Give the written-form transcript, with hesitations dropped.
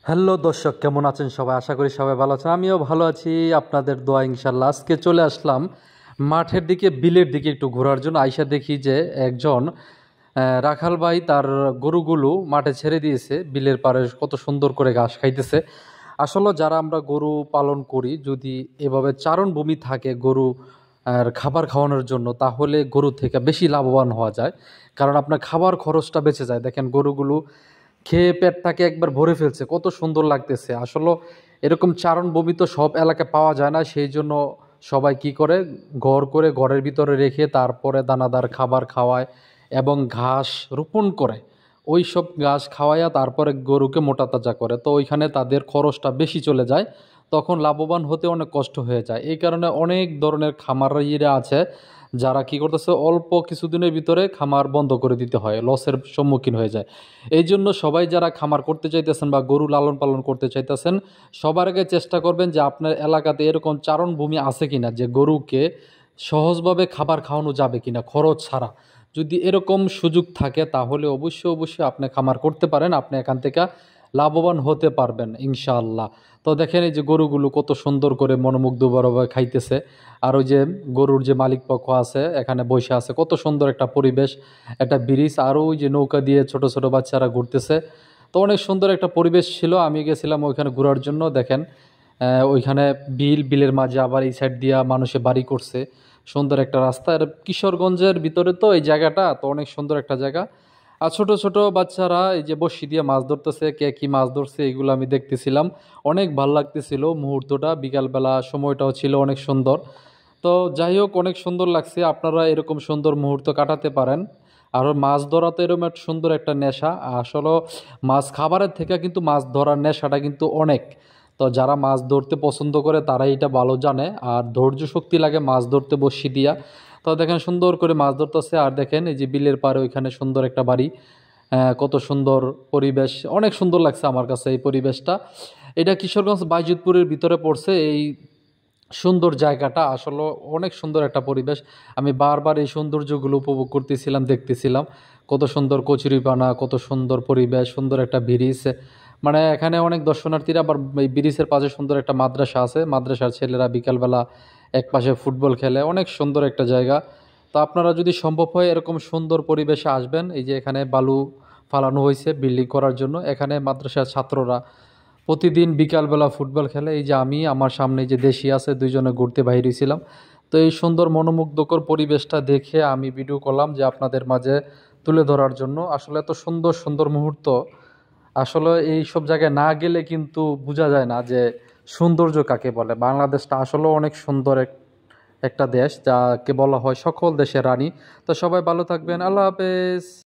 Hello দর্শক, কেমন আছেন সবাই? আশা করি সবাই ভালো আছেন। আমিও ভালো আছি, আপনাদের দোয়া ইনশাল্লাহ। আজকে চলে আসলাম মাঠের দিকে, বিলের দিকে একটু ঘোরার জন্য। আইসা দেখি যে একজন রাখাল ভাই তার গরুগুলো মাঠে ছেড়ে দিয়েছে, বিলের পাড়ে কত সুন্দর করে ঘাস খাইতেছে। আসলে যারা আমরা গরু পালন করি, যদি এভাবে চারণভূমি থাকে গরু আর খাবার খাওয়ানোর জন্য, তাহলে গরু থেকে বেশি লাভবান হওয়া যায়। কারণ আপনার খাবার খরচটা বেঁচে যায়। দেখেন গরুগুলো খেয়ে পেটটাকে একবার ভরে ফেলছে, কত সুন্দর লাগতেছে। আসলে এরকম চারণভূমি তো সব এলাকায় পাওয়া যায় না, সেই জন্য সবাই কি করে, ঘর করে ঘরের ভিতরে রেখে তারপরে দানাদার খাবার খাওয়ায় এবং ঘাস রোপণ করে। ওই সব ঘাস খাওয়াইয়া তারপরে গরুকে মোটা তাজা করে, তো ওইখানে তাদের খরচটা বেশি চলে যায়, তখন লাভবান হতে অনেক কষ্ট হয়ে যায়। এই কারণে অনেক ধরনের খামারিরা আছে যারা কি করতেছে, অল্প কিছুদিনের ভিতরে খামার বন্ধ করে দিতে হয়, লসের সম্মুখীন হয়ে যায়। এই জন্য সবাই যারা খামার করতে চাইতেছেন বা গরু লালন পালন করতে চাইতেছেন, সবার আগে চেষ্টা করবেন যে আপনার এলাকাতে এরকম চারণভূমি আছে কিনা, যে গরুকে সহজভাবে খাবার খাওয়ানো যাবে কিনা খরচ ছাড়া। যদি এরকম সুযোগ থাকে তাহলে অবশ্যই অবশ্যই আপনি খামার করতে পারেন, আপনি এখান থেকে লাভবান হতে পারবেন ইনশাআল্লাহ। তো দেখেন এই যে গরুগুলো কত সুন্দর করে মনোমুগ্ধকরভাবে খাইতেছে। আর ওই যে গরুর যে মালিক পক্ষ আছে এখানে বসে আছে, কত সুন্দর একটা পরিবেশ, একটা ব্রিজ, আর ওই যে নৌকা দিয়ে ছোট ছোট বাচ্চারা ঘুরতেছে। তো অনেক সুন্দর একটা পরিবেশ ছিল। আমি গেছিলাম ওইখানে ঘোরার জন্য। দেখেন ওইখানে বিলের মাঝে আবার এই সাইড দিয়া মানুষে বাড়ি করছে, সুন্দর একটা রাস্তা। আর কিশোরগঞ্জের ভিতরে তো এই জায়গাটা তো অনেক সুন্দর একটা জায়গা। আর ছোট ছোট বাচ্চারা এই যে বড়শি দিয়ে মাছ ধরতেছে, কে কি মাছ ধরছে এগুলো আমি দেখতেছিলাম। অনেক ভাল লাগতেছিল মুহূর্তটা, বিকালবেলা সময়টাও ছিল অনেক সুন্দর। তো যাই হোক, অনেক সুন্দর লাগছে। আপনারা এরকম সুন্দর মুহূর্ত কাটাতে পারেন। আর মাছ ধরা তো এরকম একটা সুন্দর একটা নেশা। আসলে মাছ খাবারের থেকে কিন্তু মাছ ধরার নেশাটা কিন্তু অনেক। তো যারা মাছ ধরতে পছন্দ করে তারা এটা ভালো জানে। আর ধৈর্য শক্তি লাগে মাছ ধরতে বসি দিয়া। তো দেখেন সুন্দর করে মাছ ধরতেছে। আর দেখেন এই যে বিলের পাড়ে ওইখানে সুন্দর একটা বাড়ি, কত সুন্দর পরিবেশ, অনেক সুন্দর লাগছে আমার কাছে এই পরিবেশটা। এটা কিশোরগঞ্জ বাইজিতপুরের ভিতরে পড়ছে এই সুন্দর জায়গাটা। আসলে অনেক সুন্দর একটা পরিবেশ। আমি বারবার এই সৌন্দর্যগুলো উপভোগ করতেছিলাম, দেখতেছিলাম। কত সুন্দর কচুরিপানা, কত সুন্দর পরিবেশ, সুন্দর একটা ব্রিজ। মানে এখানে অনেক দর্শনার্থীরা, আবার এই ব্রিজের পাশে সুন্দর একটা মাদ্রাসা আছে, মাদ্রাসার ছেলেরা বিকালবেলা এক পাশে ফুটবল খেলে। অনেক সুন্দর একটা জায়গা। তো আপনারা যদি সম্ভব হয় এরকম সুন্দর পরিবেশে আসবেন। এই যে এখানে বালু ফালানো হয়েছে বিল্ডিং করার জন্য, এখানে মাদ্রাসার ছাত্ররা প্রতিদিন বিকালবেলা ফুটবল খেলে। এই যে আমি, আমার সামনে যে দেশি আছে, দুইজনে ঘুরতে বাইরে হয়েছিলাম। তো এই সুন্দর মনোমুগ্ধকর পরিবেশটা দেখে আমি ভিডিও করলাম যে আপনাদের মাঝে তুলে ধরার জন্য। আসলে এত সুন্দর সুন্দর মুহূর্ত, আসলে এই সব জায়গায় না গেলে কিন্তু বোঝা যায় না যে সৌন্দর্য কাকে বলে। বাংলাদেশটা আসলে অনেক সুন্দর একটা দেশ, যাকে বলা হয় সকল দেশের রানী। তো সবাই ভালো থাকবেন, আল্লাহ হাফেজ।